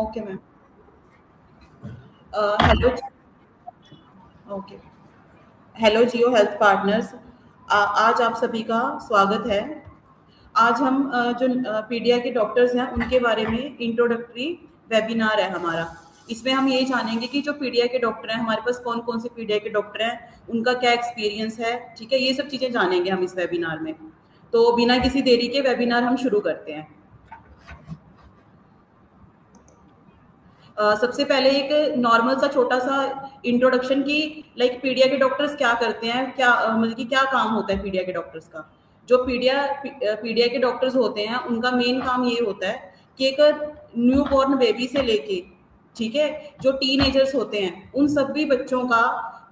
Okay ma'am. Hello. Okay. Hello Jio health partners, आज आप सभी का स्वागत है। आज हम जो पीडिया के डॉक्टर्स हैं उनके बारे में इंट्रोडक्टरी वेबिनार है हमारा। इसमें हम ये जानेंगे कि जो पीडिया के डॉक्टर हैं हमारे पास कौन कौन से पीडिया के डॉक्टर हैं, उनका क्या एक्सपीरियंस है, ठीक है, ये सब चीज़ें जानेंगे हम इस वेबिनार में। तो बिना किसी देरी के वेबिनार हम शुरू करते हैं। सबसे पहले एक नॉर्मल सा छोटा सा इंट्रोडक्शन की लाइक पीडिया के डॉक्टर्स क्या करते हैं, क्या मतलब कि क्या काम होता है पीडिया के डॉक्टर्स का। जो पीडिया के डॉक्टर्स होते हैं उनका मेन काम ये होता है कि एक न्यू बॉर्न बेबी से लेके, ठीक है, जो टीनेजर्स होते हैं उन सभी बच्चों का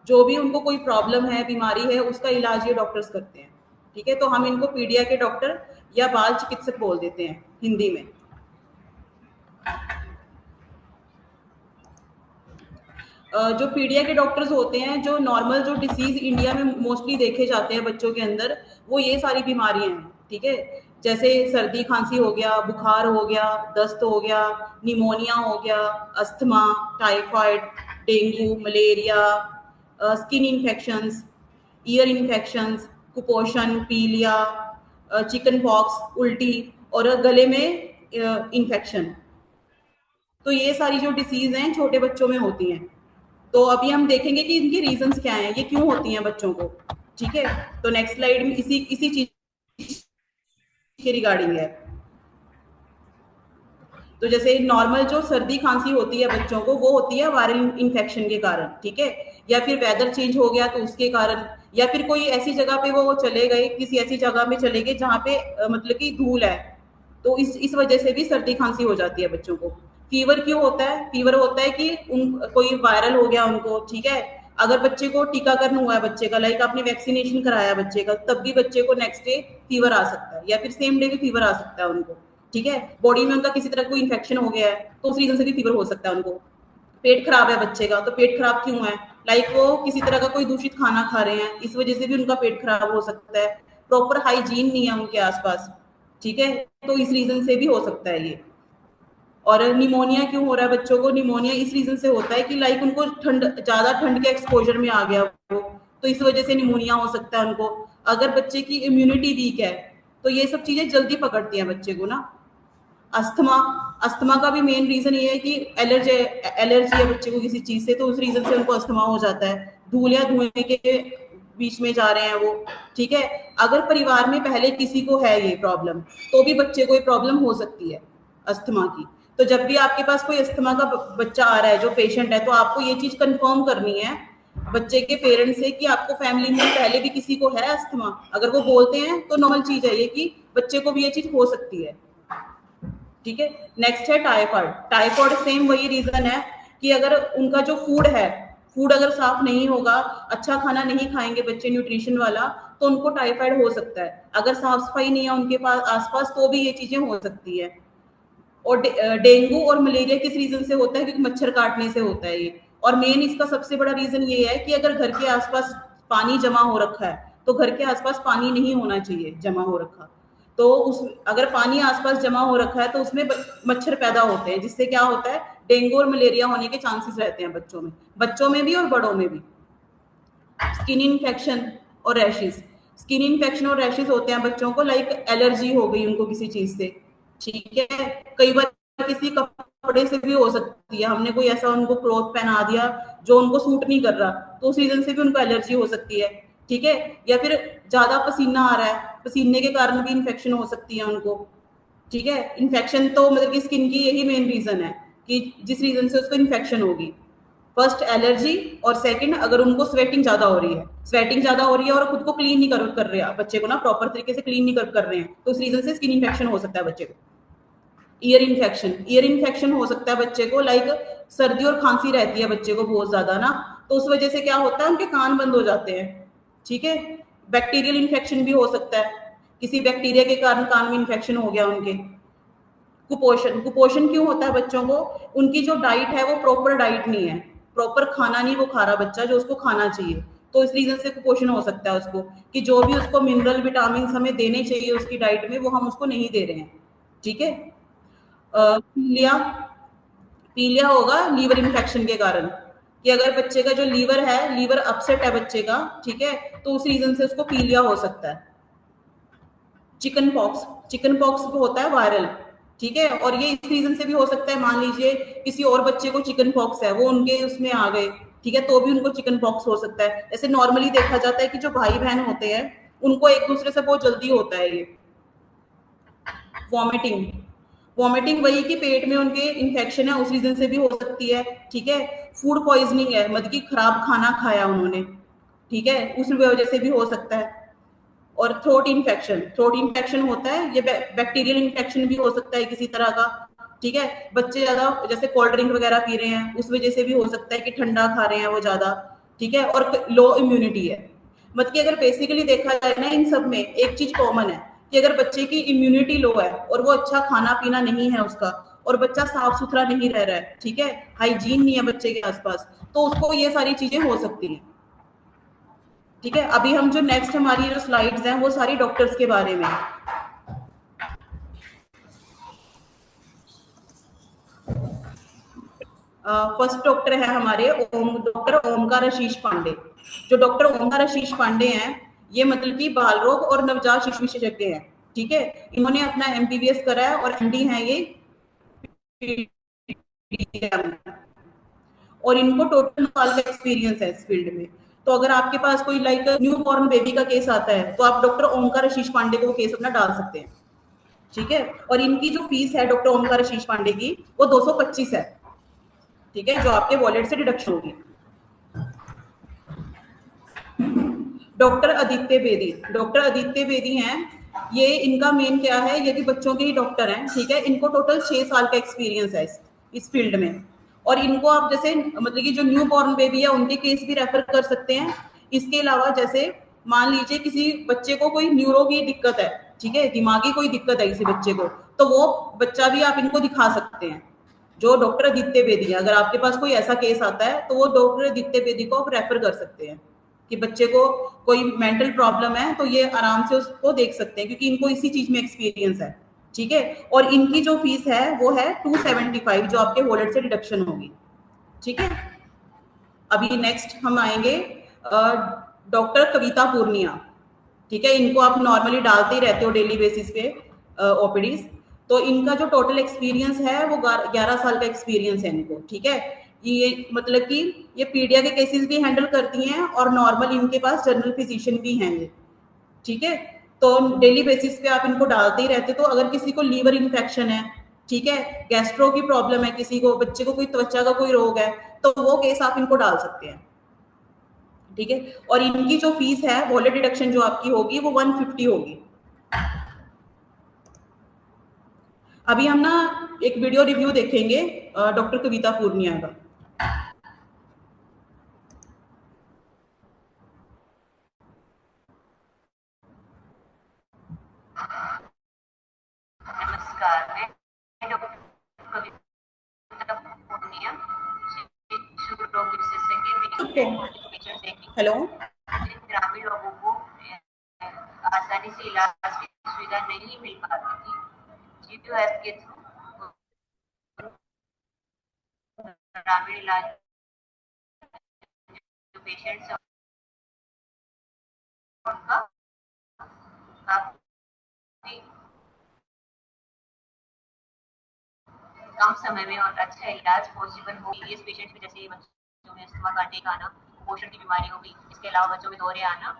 जो भी उनको कोई प्रॉब्लम है, बीमारी है, उसका इलाज ये डॉक्टर्स करते हैं। ठीक है, तो हम इनको पीडिया के डॉक्टर या बाल चिकित्सक बोल देते हैं हिंदी में। जो पीडिया के डॉक्टर्स होते हैं, जो नॉर्मल जो डिसीज इंडिया में मोस्टली देखे जाते हैं बच्चों के अंदर, वो ये सारी बीमारियां हैं। ठीक है, जैसे सर्दी खांसी हो गया, बुखार हो गया, दस्त हो गया, निमोनिया हो गया, asthma, typhoid, dengue, malaria, skin infections, year infections, कुपोषण, पीलिया, चिकन पॉक्स, उल्टी और गले में इन्फेक्शन। तो ये सारी जो डिसीज हैं छोटे बच्चों में होती हैं। तो अभी हम देखेंगे कि इनके रीजंस क्या हैं, ये क्यों होती हैं बच्चों को। ठीक है, तो नेक्स्ट स्लाइड में इसी चीज के रिगार्डिंग है। तो जैसे नॉर्मल जो सर्दी खांसी होती है बच्चों को, वो होती है वायरल इन्फेक्शन के कारण, ठीक है, या फिर वेदर चेंज हो गया तो उसके कारण, या फिर कोई ऐसी जगह पे वो चले गए, किसी ऐसी जगह में चले गए जहाँ पे मतलब कि धूल है, तो इस वजह से भी सर्दी खांसी हो जाती है बच्चों को। फीवर क्यों होता है? फीवर होता है कि कोई वायरल हो गया उनको, ठीक है, अगर बच्चे को टीकाकरण हुआ है बच्चे का, लाइक आपने वैक्सीनेशन कराया बच्चे का, तब भी बच्चे को नेक्स्ट डे फीवर आ सकता है, या फिर सेम डे भी फीवर आ सकता है उनको। ठीक है, बॉडी में उनका किसी तरह कोई इन्फेक्शन हो गया है तो उस रीजन से भी फीवर हो सकता है उनको। पेट खराब है बच्चे का, तो पेट खराब क्यों है? लाइक वो किसी तरह का कोई दूषित खाना खा रहे हैं, इस वजह से भी उनका पेट खराब हो सकता है। प्रॉपर हाइजीन नहीं है उनके आसपास, ठीक है, तो इस रीजन से भी हो सकता है ये। और निमोनिया क्यों हो रहा है बच्चों को? निमोनिया इस रीजन से होता है कि लाइक उनको ज्यादा ठंड के एक्सपोजर में आ गया वो, तो इस वजह से निमोनिया हो सकता है उनको। अगर बच्चे की इम्यूनिटी वीक है तो ये सब चीजें जल्दी पकड़ती हैं बच्चे को ना। अस्थमा, अस्थमा का भी मेन रीजन ये है कि एलर्जी है बच्चे को किसी चीज से, तो उस रीजन से उनको अस्थमा हो जाता है। धूल या धुएं के बीच में जा रहे हैं वो, ठीक है। अगर परिवार में पहले किसी को है ये प्रॉब्लम, तो भी बच्चे को ये प्रॉब्लम हो सकती है अस्थमा की। तो जब भी आपके पास कोई अस्थमा का बच्चा आ रहा है, जो पेशेंट है, तो आपको ये चीज कंफर्म करनी है बच्चे के पेरेंट्स से कि आपको फैमिली में पहले भी किसी को है अस्थमा। अगर वो बोलते हैं तो नॉर्मल चीज है ये कि बच्चे को भी ये चीज हो सकती है। ठीक है, नेक्स्ट है टाइफाइड। टाइफाइड सेम वही रीजन है कि अगर उनका जो फूड है, फूड अगर साफ नहीं होगा, अच्छा खाना नहीं खाएंगे बच्चे न्यूट्रिशन वाला, तो उनको टाइफाइड हो सकता है। अगर साफ सफाई नहीं है उनके पास आसपास, तो भी ये चीजें हो सकती है। और डेंगू और मलेरिया किस रीजन से होता है? क्योंकि मच्छर काटने से होता है ये। और मेन इसका सबसे बड़ा रीजन ये है कि अगर घर के आसपास पानी जमा हो रखा है, तो घर के आसपास पानी नहीं होना चाहिए जमा हो रखा। तो उस अगर पानी आसपास जमा हो रखा है तो उसमें मच्छर पैदा होते हैं, जिससे क्या होता है, डेंगू और मलेरिया होने के चांसेस रहते हैं बच्चों में भी और बड़ों में भी। स्किन इन्फेक्शन और रैशेस, स्किन इन्फेक्शन और रैशेस होते हैं बच्चों को, लाइक एलर्जी हो गई उनको किसी चीज से, ठीक है। कई बार किसी कपड़े से भी हो सकती है, हमने कोई ऐसा उनको क्लॉथ पहना दिया जो उनको सूट नहीं कर रहा, तो उस रीजन से भी उनको एलर्जी हो सकती है, ठीक है। या फिर ज्यादा पसीना आ रहा है, पसीने के कारण भी इन्फेक्शन हो सकती है उनको, ठीक है। इन्फेक्शन तो मतलब कि स्किन की यही मेन रीजन है कि जिस रीजन से उसको इन्फेक्शन होगी। फर्स्ट एलर्जी, और सेकंड अगर उनको स्वेटिंग ज्यादा हो रही है, स्वेटिंग ज्यादा हो रही है और खुद को क्लीन नहीं कर रहे हैं बच्चे को ना, प्रॉपर तरीके से क्लीन नहीं कर रहे हैं, तो उस रीजन से स्किन इन्फेक्शन हो सकता है बच्चे को। ईयर इन्फेक्शन, ईयर इन्फेक्शन हो सकता है बच्चे को, लाइक सर्दी और खांसी रहती है बच्चे को बहुत ज्यादा ना, तो उस वजह से क्या होता है, उनके कान बंद हो जाते हैं, ठीक है। बैक्टीरियल इन्फेक्शन भी हो सकता है, किसी बैक्टीरिया के कारण कान में इन्फेक्शन हो गया उनके। कुपोषण, कुपोषण क्यों होता है बच्चों को? उनकी जो डाइट है वो प्रॉपर डाइट नहीं है, प्रॉपर खाना नहीं वो खा रहा बच्चा जो उसको खाना चाहिए, तो इस रीजन से कुपोषण हो सकता है उसको, कि जो भी उसको मिनरल विटामिन हमें देने चाहिए उसकी डाइट में, वो हम उसको नहीं दे रहे हैं, ठीक है। पीलिया, पीलिया होगा लीवर इन्फेक्शन के कारण, कि अगर बच्चे का जो लीवर है, लीवर अपसेट है बच्चे का, ठीक है, तो उस रीजन से उसको पीलिया हो सकता है। चिकन पॉक्स होता है वायरल, ठीक है, और ये इस रीजन से भी हो सकता है, मान लीजिए किसी और बच्चे को चिकन पॉक्स है, वो उनके उसमें आ गए, ठीक है, तो भी उनको चिकन पॉक्स हो सकता है। ऐसे नॉर्मली देखा जाता है कि जो भाई बहन होते हैं उनको एक दूसरे से बहुत जल्दी होता है ये वॉमिटिंग। वॉमिटिंग वही कि पेट में उनके इन्फेक्शन है, उस रीजन से भी हो सकती है, ठीक है। फूड पॉइजनिंग है, मतलब कि खराब खाना खाया उन्होंने, ठीक है, उस वजह से भी हो सकता है। और थ्रोट इन्फेक्शन होता है, ये बैक्टीरियल इन्फेक्शन भी हो सकता है किसी तरह का, ठीक है। बच्चे ज्यादा जैसे कोल्ड ड्रिंक वगैरह पी रहे हैं, उस वजह से भी हो सकता है कि ठंडा खा रहे हैं वो ज्यादा, ठीक है, और लो इम्यूनिटी है। मतलब कि अगर बेसिकली देखा जाए ना, इन सब में एक चीज कॉमन है कि अगर बच्चे की इम्यूनिटी लो है और वो अच्छा खाना पीना नहीं है उसका, और बच्चा साफ सुथरा नहीं रह रहा है, ठीक है, हाइजीन नहीं है बच्चे के आसपास, तो उसको ये सारी चीजें हो सकती हैं, ठीक है। अभी हम जो नेक्स्ट हमारी जो स्लाइड्स हैं वो सारी डॉक्टर्स के बारे में। फर्स्ट डॉक्टर है हमारे डॉक्टर ओमकार आशीष पांडे। जो डॉक्टर ओमकार आशीष पांडे हैं, ये मतलब कि बाल रोग और नवजात शिशु विशेषज्ञ हैं, ठीक है। इन्होंने अपना एमबीबीएस करा है और एमडी है ये, और इनको टोटल साल का एक्सपीरियंस है इस फील्ड में। तो अगर आपके पास कोई लाइक न्यू बॉर्न बेबी का केस आता है, तो आप डॉक्टर ओमकार आशीष पांडे को केस अपना डाल सकते हैं, ठीक है। और इनकी जो फीस है डॉक्टर ओमकार आशीष पांडे की, वो 225 है, ठीक है, जो आपके वॉलेट से डिडक्शन होगी। डॉक्टर आदित्य बेदी हैं, ये इनका मेन क्या है, ये भी बच्चों के ही डॉक्टर हैं, ठीक है। इनको टोटल 6 साल का एक्सपीरियंस है इस फील्ड में। और इनको आप जैसे मतलब कि जो न्यू बॉर्न बेबी है उनके केस भी रेफर कर सकते हैं। इसके अलावा जैसे मान लीजिए किसी बच्चे को कोई न्यूरो की दिक्कत है, ठीक है, दिमागी कोई दिक्कत है किसी बच्चे को, तो वो बच्चा भी आप इनको दिखा सकते हैं, जो डॉक्टर आदित्य बेदी है। अगर आपके पास कोई ऐसा केस आता है तो वो डॉक्टर आदित्य बेदी को आप रेफर कर सकते हैं कि बच्चे को कोई मेंटल प्रॉब्लम है, तो ये आराम से उसको देख सकते हैं, क्योंकि इनको इसी चीज में एक्सपीरियंस है, ठीक है। और इनकी जो फीस है वो है 275, जो आपके वॉलेट से डिडक्शन होगी, ठीक है। अभी नेक्स्ट हम आएंगे डॉक्टर कविता पूर्णिया, ठीक है। इनको आप नॉर्मली डालते ही रहते हो डेली बेसिस पे ओपीडीज। तो इनका जो टोटल एक्सपीरियंस है वो 11 साल का एक्सपीरियंस है इनको, ठीक है। ये मतलब कि ये पीडिया के केसेस भी हैंडल करती हैं और नॉर्मल इनके पास जनरल फिजिशियन भी हैं ये, ठीक है। तो डेली बेसिस पे आप इनको डालते ही रहते। तो अगर किसी को लीवर इन्फेक्शन है, ठीक है, गैस्ट्रो की प्रॉब्लम है, किसी को बच्चे को कोई त्वचा का कोई रोग है, तो वो केस आप इनको डाल सकते हैं, ठीक है। और इनकी जो फीस है वॉलेट डिडक्शन जो आपकी होगी वो 150 होगी। अभी हम ना एक वीडियो रिव्यू देखेंगे डॉक्टर कविता पूर्णिया का। नमस्कार, मैं डॉक्टर कविता पूर्णिया, शिशु रोग विशेषज्ञ। हेलो, ग्रामीण लोगों को आसानी से इलाज की सुविधा नहीं मिल पाती थी। GTF के थ्रू ग्रामीण इलाज जो पेशेंट्स उनका काफी कम समय में और अच्छा इलाज पॉसिबल हो। इस पेशेंट्स में जैसे बच्चों में अस्थमा कांटे का आना, कुपोषण की बीमारी हो गई, इसके अलावा बच्चों में दौरे आना,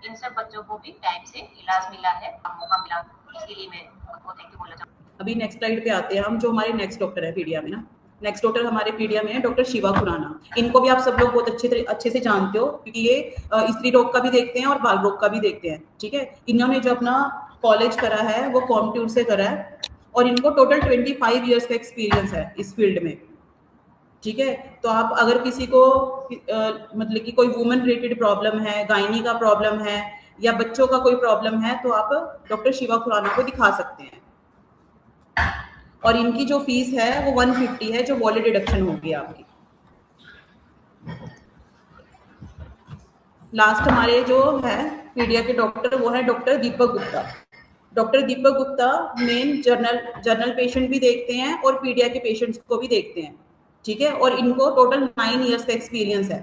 इन सब बच्चों को भी टाइम से इलाज मिला है, मौका मिला। इसके लिए मैं उनको थैंक यू बोलना चाहूँगी। अभी नेक्स्ट स्लाइड पे आते हैं हम, जो हमारे नेक्स्ट डॉक्टर है पीडिया में ना। नेक्स्ट डॉक्टर हमारे पीडिया में है डॉक्टर शिवा खुराना। इनको भी आप सब लोग बहुत अच्छे से जानते हो, क्योंकि ये स्त्री रोग का भी देखते हैं और बाल रोग का भी देखते हैं, ठीक है। इन्होंने जो अपना कॉलेज करा है वो कॉम्प्यूटर से करा है, और इनको टोटल 25 ईयर्स का एक्सपीरियंस है इस फील्ड में, ठीक है। तो आप अगर किसी को मतलब कि कोई वुमेन रिलेटेड प्रॉब्लम है, गायनी का प्रॉब्लम है, या बच्चों का कोई प्रॉब्लम है, तो आप डॉक्टर शिवा खुराना को दिखा सकते हैं। और इनकी जो फीस है वो 150 है, जो वॉलेट डिडक्शन होगी आपकी। लास्ट हमारे जो है पीडिया के डॉक्टर वो है doctor Deepak Gupta. Doctor Deepak Gupta main general patient भी देखते हैं और पीडिया के पेशेंट्स को भी देखते हैं, ठीक है, और इनको टोटल 9 ईयर्स का एक्सपीरियंस है।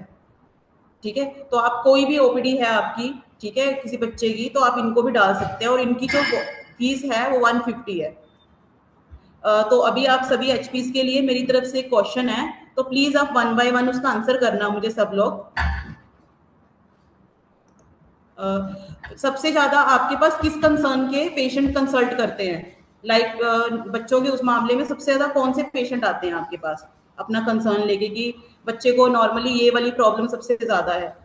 ठीक है, तो आप कोई भी ओपीडी है आपकी, ठीक है, किसी बच्चे की, तो आप इनको भी डाल सकते हैं, और इनकी जो फीस है वो 150 है। तो अभी आप सभी एचपीस के लिए मेरी तरफ से एक क्वेश्चन है, तो प्लीज आप 1 बाय 1 उसका आंसर करना मुझे सब लोग। सबसे ज्यादा आपके पास किस कंसर्न के पेशेंट कंसल्ट करते हैं? लाइक बच्चों के उस मामले में सबसे ज्यादा कौन से पेशेंट आते हैं आपके पास अपना कंसर्न लेके कि बच्चे को नॉर्मली ये वाली प्रॉब्लम सबसे ज्यादा है?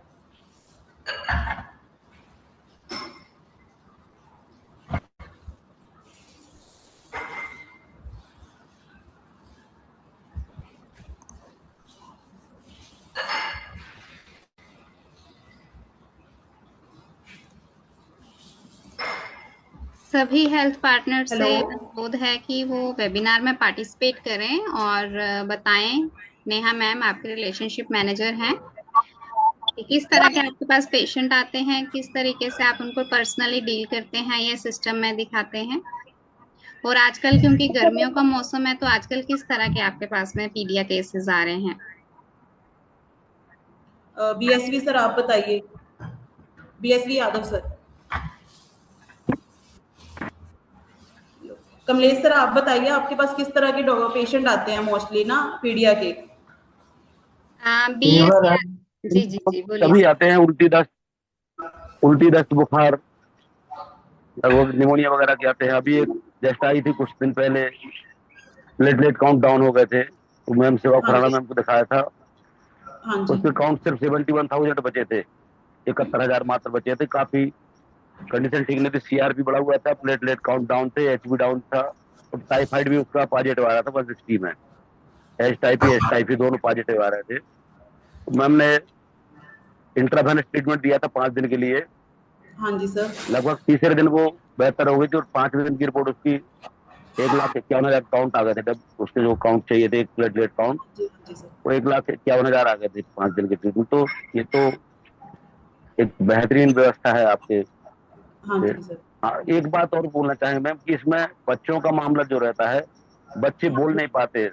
सभी हेल्थ पार्टनर से हेलो। अनुरोध है कि वो वेबिनार में पार्टिसिपेट करें और बताएं। नेहा मैम आपके रिलेशनशिप मैनेजर हैं कि किस तरह के आपके पास पेशेंट आते हैं, किस तरीके से आप उनको पर्सनली डील करते हैं, ये सिस्टम में दिखाते हैं। और आजकल क्योंकि गर्मियों का मौसम है, तो आजकल किस तरह के आपके पास में पीडिया केसेस आ रहे हैं? बीएसवी सर आप बताइए, BSV Yadav sir. Kamlesh sir आप बताइए, आपके पास किस तरह के पेशेंट आते हैं मोस्टली ना पीडिया के? बीएस फीवर है, जी जी जी बोलिए। तभी आते हैं उल्टी दस्त बुखार, लगभग निमोनिया वगैरह के आते हैं। अभी एक जस्ट आई थी कुछ दिन पहले, प्लेटलेट काउंट डाउन हो गए थे, तो मैम सेवा हाँ खुराना जी। मैम को दिखाया था, हाँ जी। उसके काउंट सिर्फ 71,000 बचे थे, 71,000 मात्र बचे थे। काफी कंडीशन ठीक नहीं थी, सीआरपी बढ़ा हुआ था, प्लेटलेट काउंट डाउन थे, एचबी डाउन था, और टाइफाइड भी उसका पॉजिटिव आ रहा था 160 में। एच टाइफी दोनों पॉजिटिव आ रहे थे। तो मैम ने इंट्रावेनस ट्रीटमेंट दिया था 5 दिन के लिए। हाँ जी सर। लगभग तीसरे दिन वो बेहतर हो गई थी, और 5वें दिन की रिपोर्ट उसकी 1,51,000 काउंट आ गए थे। तब उसके जो काउंट चाहिए थे, एक प्लेटलेट काउंट, जी हाँ जी सर। वो 1,51,000 आ गए थे 5 दिन के ट्रीटमेंट। तो ये तो एक बेहतरीन व्यवस्था है आपके हाँ से। जी सर। हाँ, एक बात और बोलना चाहेंगे मैम कि इसमें बच्चों का मामला जो रहता है, बच्चे हाँ बोल जी। नहीं पाते,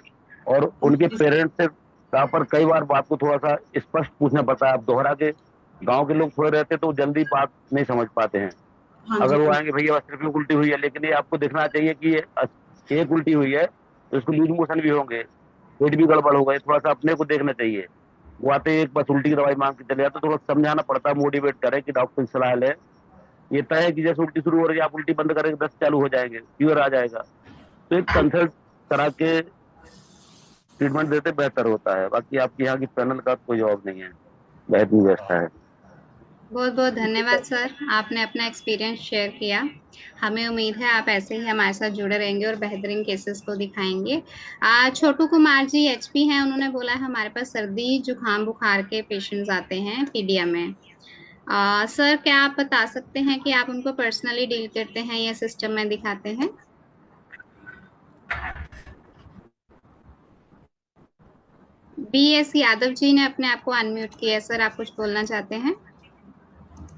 और हाँ उनके जी सर। पेरेंट्स से कहाँ पर कई बार बात को थोड़ा सा स्पष्ट पूछना पड़ता है। आप दोहरा के, गांव के लोग थोड़े रहते तो जल्दी बात नहीं समझ पाते हैं। हाँ जी अगर वो हाँ आएंगे जी। भैया बस सिर्फ एक उल्टी हुई है, लेकिन ये आपको देखना चाहिए कि ये एक उल्टी हुई है तो इसको लूज मोशन भी होंगे, पेट भी गड़बड़ होगा, ये थोड़ा सा अपने को देखना चाहिए। वो आते ही एक बस उल्टी की दवाई मांग के चले जाते, तो थोड़ा समझाना पड़ता है, मोटिवेट करे कि डॉक्टर की सलाह ले। ये तय है कि जैसे उल्टी शुरू हो रही है, आप उल्टी बंद करेंगे, 10 चालू हो जाएंगे, फीवर आ जाएगा। तो एक कंसल्ट करा के ट्रीटमेंट देते बेहतर होता है। बाकी आपके यहाँ की पैनल का कोई जवाब नहीं है, बेहतरीन व्यवस्था है। बहुत बहुत धन्यवाद सर, आपने अपना एक्सपीरियंस शेयर किया। हमें उम्मीद है आप ऐसे ही हमारे साथ जुड़े रहेंगे और बेहतरीन केसेस को दिखाएंगे। छोटू कुमार जी एचपी हैं, उन्होंने बोला है हमारे पास सर्दी जुकाम बुखार के पेशेंट्स आते हैं पीडिया में। सर क्या आप बता सकते हैं कि आप उनको पर्सनली डील करते हैं या सिस्टम में दिखाते हैं? बीएस यादव जी ने अपने आप को अनम्यूट किया है, सर आप कुछ बोलना चाहते हैं?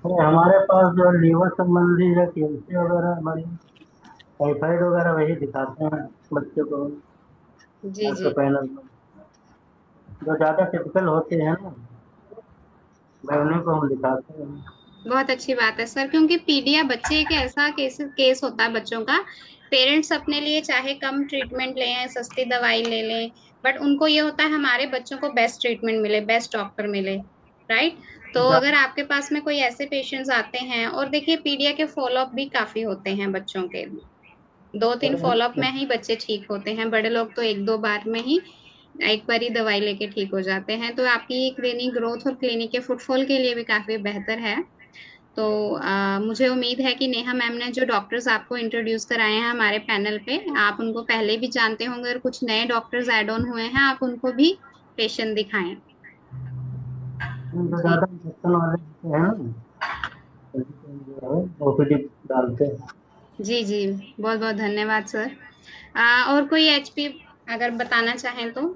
अरे हमारे पास जो लीवर संबंधी जो कैंसर वगैरह, हमारी टाइफाइड वगैरह, वही दिखाते हैं बच्चों को जी आपके जी पैनल में, जो ज्यादा टिपिकल होते हैं ना, वह उन्हीं को हम दिखाते हैं। बहुत अच्छी बात है सर, क्योंकि पीडिया बच्चे एक ऐसा केस होता है बच्चों का। पेरेंट्स अपने लिए चाहे कम ट्रीटमेंट लें, सस्ती दवाई ले लें, बट उनको ये होता है हमारे बच्चों को बेस्ट ट्रीटमेंट मिले, बेस्ट डॉक्टर मिले, राइट? तो अगर आपके पास में कोई ऐसे पेशेंट्स आते हैं, और देखिए पीडिया के फॉलोअप भी काफी होते हैं बच्चों के, 2-3 फॉलोअप में ही बच्चे ठीक होते हैं, बड़े लोग तो 1-2 बार में ही एक बार ही दवाई लेके ठीक हो जाते हैं। तो आपकी क्लिनिक ग्रोथ और क्लिनिक के फुटफॉल के लिए भी काफी बेहतर है। तो मुझे उम्मीद है कि नेहा मैम ने जो डॉक्टर्स आपको इंट्रोड्यूस कराए हैं हमारे पैनल पे, आप उनको पहले भी जानते होंगे, और कुछ नए डॉक्टर्स ऐड ऑन हुए हैं, आप उनको भी पेशेंट दिखाएं। जो जी ज्यादा इन्फेक्शन वाले होते हैं ना, जो है ओपीडी डालते हैं। जी जी बहुत बहुत धन्यवाद सर। और कोई एचपी अगर बताना चाहें तो?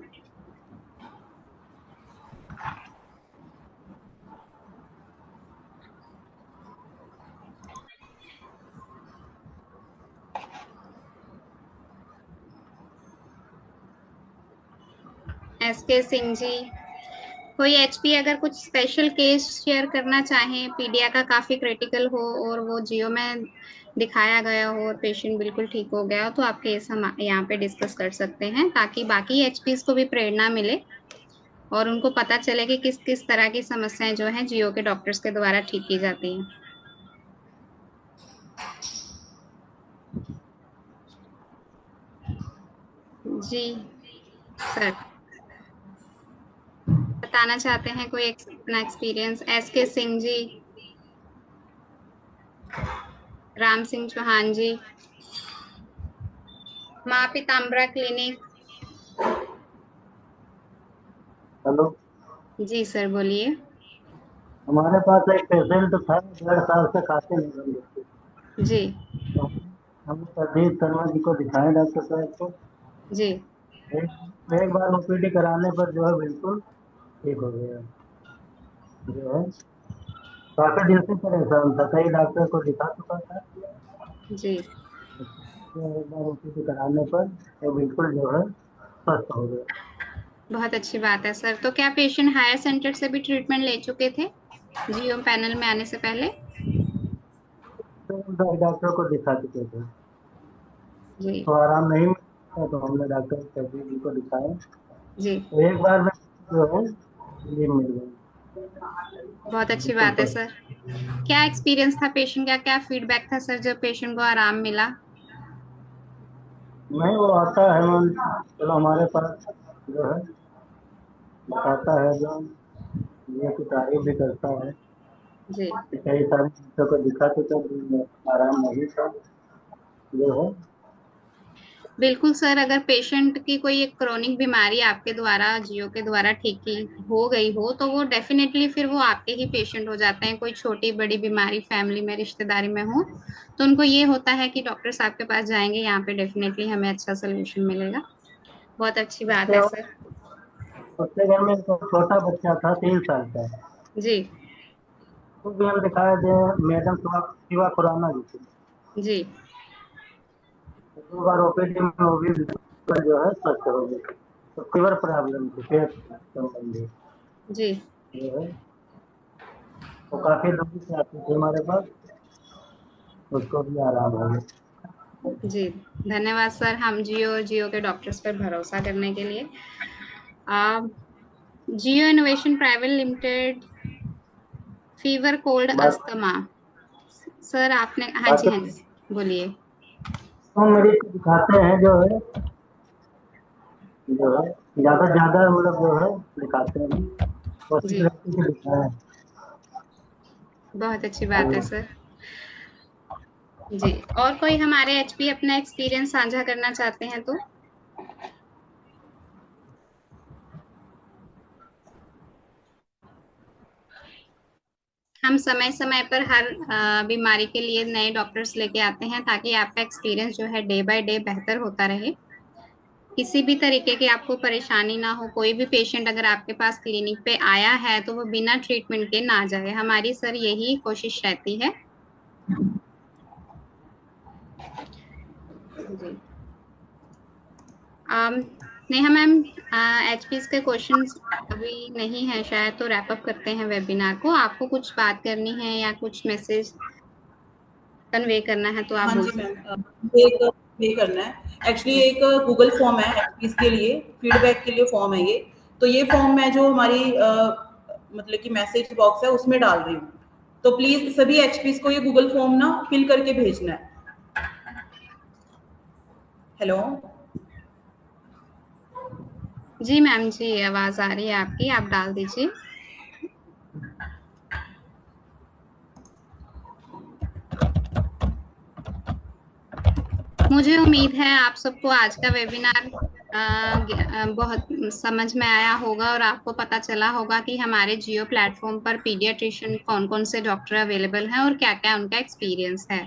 SK सिंह जी। कोई HP अगर कुछ स्पेशल केस शेयर करना चाहें, पीडिया का काफी क्रिटिकल हो और वो जियो में दिखाया गया हो और पेशेंट बिल्कुल ठीक हो गया हो, तो आप केस हम यहाँ पे डिस्कस कर सकते हैं, ताकि बाकी HPs को भी प्रेरणा मिले और उनको पता चले कि किस किस तरह की समस्याएं जो हैं जियो के डॉक्टर्स के द्वारा ठीक की जाती हैं। जी सर, बताना चाहते हैं कोई अपना एक्सपीरियंस? SK सिंह जी, राम सिंह चौहान जी, माँ पीताम्बरा क्लिनिक। हेलो जी सर बोलिए। हमारे पास एक पेशेंट था, 1.5 साल से खांसी नहीं बंद होती। जी तो हमने प्रदीप शर्मा जी को दिखाया डॉक्टर साहब को। जी एक बार OPD कराने पर जो है बिल्कुल ठीक हो गया। जो है काफी दिन से परेशान था, कई डॉक्टर को दिखा चुका था। जी एक बार OPD कराने पर वो बिल्कुल जो है स्वस्थ हो गया। बहुत अच्छी बात है सर। तो क्या पेशेंट हायर सेंटर से भी ट्रीटमेंट ले चुके थे जियो पैनल में आने से पहले? तो डॉक्टर को दिखा चुके थे, जी तो आराम नहीं मिला, तो हमने डॉक्टर प्रदीप जी को दिखाया। जी तो एक बार में जो है रिलीफ मिल गई। बहुत अच्छी बात है सर। क्या एक्सपीरियंस था पेशेंट का, क्या फीडबैक था सर जब पेशेंट को आराम मिला? नहीं, वो आता है चलो हमारे पास जो है बताता है, जो ये की तारीफ भी करता है। जी कई सारे बच्चों को दिखा चुका, आराम नहीं था जो है। बिल्कुल सर, अगर पेशेंट की कोई एक क्रोनिक बीमारी आपके द्वारा जियो के द्वारा ठीक की हो गई हो, तो वो डेफिनेटली फिर वो आपके ही पेशेंट हो जाते हैं। कोई छोटी बड़ी बीमारी फैमिली में रिश्तेदारी में हो तो उनको ये होता है कि डॉक्टर साहब के पास जाएंगे, यहाँ पे डेफिनेटली हमें अच्छा सोल्यूशन मिलेगा। बहुत अच्छी बात है सर। उसके घर में एक छोटा बच्चा था, 3 साल का। जी तो भी हम दिखाए थे मैडम शिवा खुराना जी को। जी 2 बार OPD में वो भी बिल्कुल जो है स्वस्थ हो गई। तो फीवर प्रॉब्लम थी, पेट संबंधी जी जो है, वो काफी दूर से आती थी हमारे पास, उसको भी आराम हो गया। जी धन्यवाद सर, हम जियो के डॉक्टर्स पर भरोसा करने के लिए। Jio innovation private limited, fever cold बात अस्थमा। सर आपने, हाँ जी बाकी हाँ जी बोलिए। तो मरीज को दिखाते हैं जो है ज्यादा ज्यादा मतलब जो है दिखाते हैं, कोशिश जी रहती है कि दिखाएं। बहुत अच्छी बात है सर। जी, और कोई हमारे HP अपना एक्सपीरियंस साझा करना चाहते हैं तो? हम समय समय पर हर बीमारी के लिए नए डॉक्टर्स लेके आते हैं, ताकि आपका एक्सपीरियंस जो है डे बाय डे बेहतर होता रहे। किसी भी तरीके की आपको परेशानी ना हो। कोई भी पेशेंट अगर आपके पास क्लिनिक पे आया है तो वो बिना ट्रीटमेंट के ना जाए, हमारी सर यही कोशिश रहती है। जी नेहा मैम, HPs के क्वेश्चंस अभी नहीं है शायद, तो रैप अप करते हैं वेबिनार को। आपको कुछ बात करनी है या कुछ मैसेज कन्वे करना है तो आप हाँ बोल जी सकते मैम, एक ये करना है एक्चुअली, एक गूगल फॉर्म है इसके लिए, फीडबैक के लिए फॉर्म है ये। तो ये फॉर्म मैं जो हमारी मतलब कि मैसेज बॉक्स है उसमें डाल रही हूँ। तो प्लीज सभी HPs को ये गूगल फॉर्म ना फिल करके भेजना है। हेलो, जी मैम जी, आवाज आ रही है आपकी, आप डाल दीजिए। मुझे उम्मीद है आप सबको आज का वेबिनार बहुत समझ में आया होगा और आपको पता चला होगा कि हमारे जियो प्लेटफॉर्म पर पीडियाट्रिशियन कौन कौन से डॉक्टर अवेलेबल हैं और क्या क्या उनका एक्सपीरियंस है।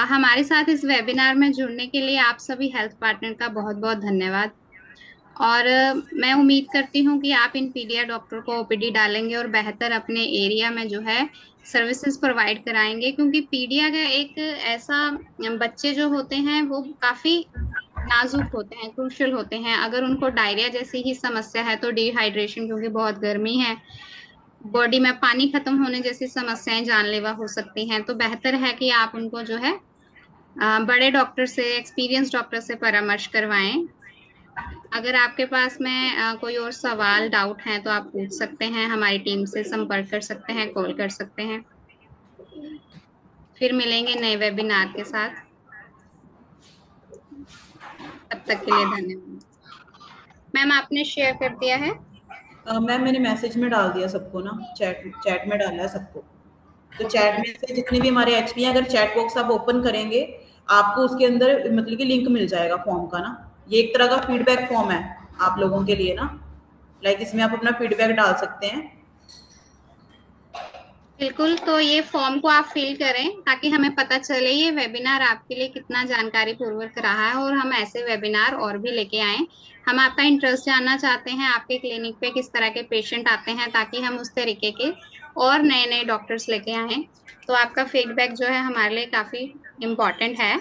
हमारे साथ इस वेबिनार में जुड़ने के लिए आप सभी हेल्थ पार्टनर का बहुत बहुत धन्यवाद। और मैं उम्मीद करती हूँ कि आप इन पीडिया डॉक्टर को OPD डालेंगे और बेहतर अपने एरिया में जो है सर्विसेज प्रोवाइड कराएंगे, क्योंकि पीडिया का एक ऐसा, बच्चे जो होते हैं वो काफी नाजुक होते हैं, क्रूशियल होते हैं। अगर उनको डायरिया जैसी ही समस्या है तो डिहाइड्रेशन, क्योंकि बहुत गर्मी है, बॉडी में पानी खत्म होने जैसी समस्याएं जानलेवा हो सकती हैं, तो बेहतर है कि आप उनको जो है बड़े डॉक्टर से, एक्सपीरियंस डॉक्टर से परामर्श करवाएं। अगर आपके पास में कोई और सवाल, डाउट है तो आप पूछ सकते हैं, हमारी टीम से संपर्क कर सकते हैं, कॉल कर सकते हैं। फिर मिलेंगे नए वेबिनार के साथ। तब तक के लिए धन्यवाद। मैम आपने शेयर कर दिया है? मैम मैंने मैसेज में डाल दिया सबको ना, चैट में डाला है सबको। तो चैट में से जितने भी हमारे एचपी हैं, अगर चैट बॉक्स आप ओपन करेंगे आपको उसके अंदर मतलब कि लिंक मिल जाएगा फॉर्म का ना। ये एक तरह का फीडबैक फॉर्म है आप लोगों के लिए ना, लाइक इसमें आप अपना फीडबैक डाल सकते हैं। बिल्कुल, तो ये फॉर्म को आप फिल करें ताकि हमें पता चले ये वेबिनार आपके लिए कितना जानकारी पूर्वक रहा है, और हम ऐसे वेबिनार और भी लेके आए। हम आपका इंटरेस्ट जानना चाहते हैं, आपके क्लिनिक पे किस तरह के पेशेंट आते हैं, ताकि हम उस तरीके के और नए नए डॉक्टर्स लेके आए। तो आपका फीडबैक जो है हमारे लिए काफी इम्पोर्टेंट है।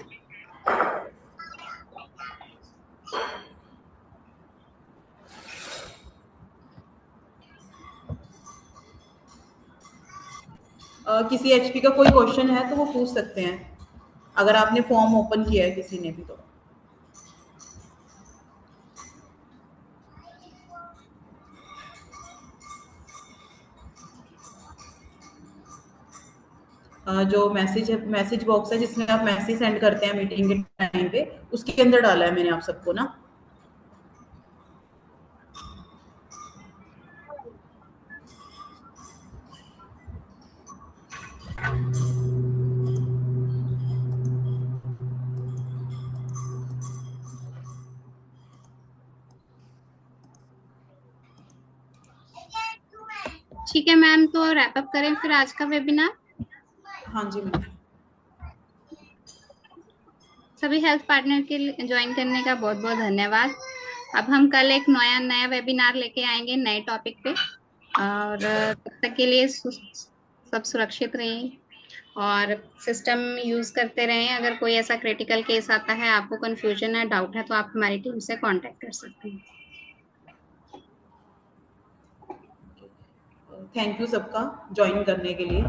किसी एचपी का कोई क्वेश्चन है तो वो पूछ सकते हैं, अगर आपने फॉर्म ओपन किया है किसी ने भी तो। जो मैसेज बॉक्स है जिसमें आप मैसेज सेंड करते हैं मीटिंग के टाइम पे, उसके अंदर डाला है मैंने आप सबको ना। ठीक है मैम, तो रैप अप करें फिर आज का वेबिनार। हाँ जी मैम। सभी हेल्थ पार्टनर के ज्वाइन करने का बहुत बहुत धन्यवाद। अब हम कल एक नया वेबिनार लेके आएंगे नए टॉपिक पे, और तब तक के लिए सब सुरक्षित रहें और सिस्टम यूज करते रहें। अगर कोई ऐसा क्रिटिकल केस आता है, आपको कंफ्यूजन है, डाउट है, तो आप हमारी टीम से कांटेक्ट कर सकते हैं। थैंक यू सबका ज्वाइन करने के लिए।